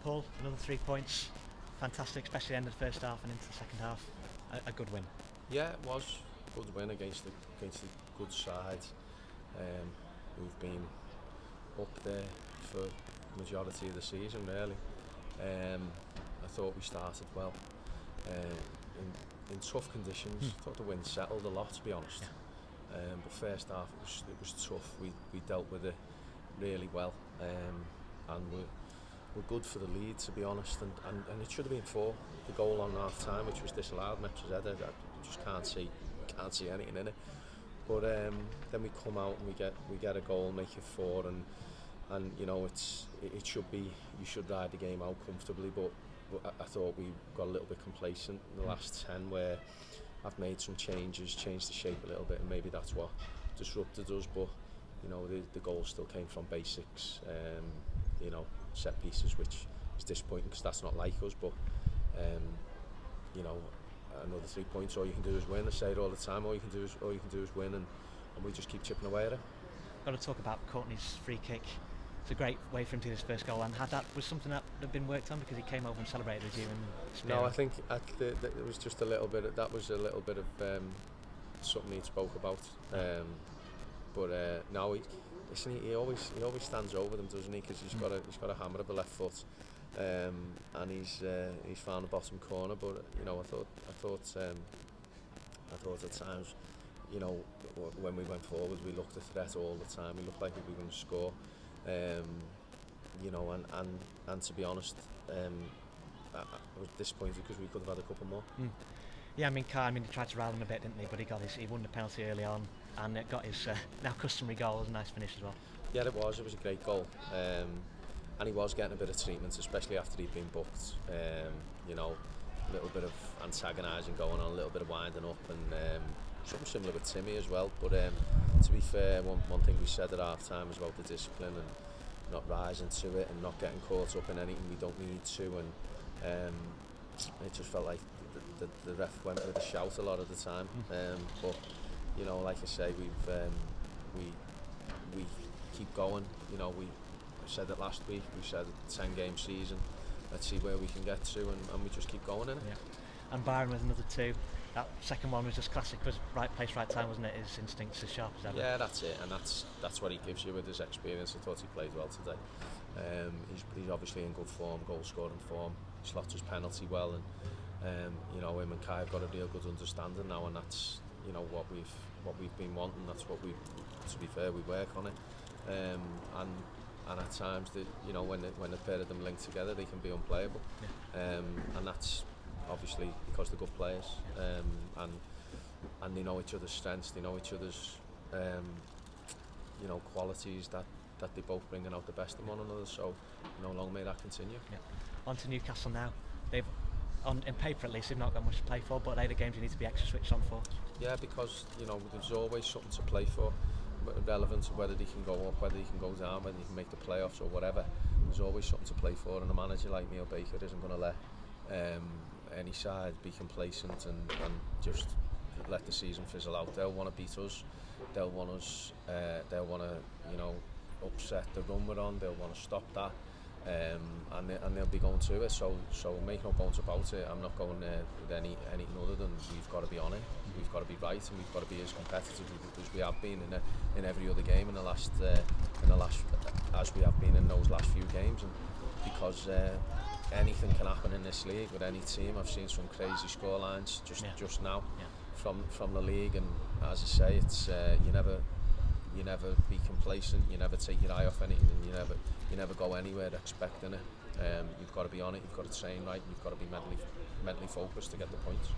Paul, another 3 points. Fantastic, especially end of the first half and into the second half. A good win. Yeah, it was a good win against the good side. We've been up there for the majority of the season, really. I thought we started well. In tough conditions, I thought the wind settled a lot, to be honest. Yeah. But first half it was tough. We dealt with it really well, and we're good for the lead, to be honest. And it should have been 4. The goal on half time, which was disallowed, I just can't see anything in it. But then we come out and we get a goal, make it 4, and you know it should be, you should ride the game out comfortably. But I thought we got a little bit complacent in the last 10, where I've made some changes, changed the shape a little bit, and maybe that's what disrupted us. But you know the goal still came from basics, you know, set pieces, which is disappointing because that's not like us. But you know, another 3 points, all you can do is win. I say it all the time. All you can do is win, and we just keep chipping away at it. Got to talk about Courtney's free kick. It's a great way for him to get his first goal, and was something that had been worked on, because he came over and celebrated with you and No, I think it was just a little bit of, something he spoke about. But no, he always stands over them, doesn't he? Because he's got a hammer of a left foot, and he's found the bottom corner. But you know, I thought at times, you know, when we went forward, we looked a threat all the time. We looked like we were going to score. You know, and to be honest, I was disappointed because we could have had a couple more. Yeah, I mean, he tried to rattle him a bit, didn't he? But he won the penalty early on, and got his now customary goal. It was a nice finish as well. Yeah, it was a great goal, and he was getting a bit of treatment, especially after he'd been booked. You know, a little bit of antagonising going on, a little bit of winding up, and something similar with Timmy as well. But to be fair, one thing we said at half time was about the discipline and not rising to it and not getting caught up in anything we don't need to, and it just felt like the ref went with a shout a lot of the time. But you know, like I say, we keep going. You know, we said it last week. We said it's a 10-game season. Let's see where we can get to, and we just keep going in it. Yeah. And Byron with another 2. That second one was just classic, was right place, right time, wasn't it? His instincts as sharp as ever. Yeah, that's it, and that's what he gives you with his experience. I thought he played well today. He's obviously in good form, goal scoring form. He slots his penalty well, and you know, him and Kai have got a real good understanding now, and that's, you know, what we've been wanting. That's what to be fair, we work on it, and at times, you know, when the pair of them link together, they can be unplayable. Yeah. And that's obviously because they're good players, and they know each other's strengths, they know each other's you know, qualities that they both bringing out the best in one another. So, you know, long may that continue. Yeah. On to Newcastle now. They've, in paper at least, they've not got much to play for, but they're the games you need to be extra switched on for. Yeah, because you know there's always something to play for, relevant to whether they can go up, whether they can go down, whether they can make the playoffs or whatever. There's always something to play for, and a manager like Neil Baker isn't going to let any side be complacent and just let the season fizzle out. They'll want to beat us. They'll want us. They'll want to, you know, upset the run we're on. They'll want to stop that, and they'll be going to it. So make no bones about it. I'm not going there with anything other than we've got to be on it. We've got to be right, and we've got to be as competitive as we have been in every other game in the last as we have been in those last few games. And because anything can happen in this league with any team. I've seen some crazy scorelines just now from the league, and as I say, it's you never be complacent. You never take your eye off anything, and you never go anywhere expecting it. You've got to be on it. You've got to train right. You've got to be mentally focused to get the points.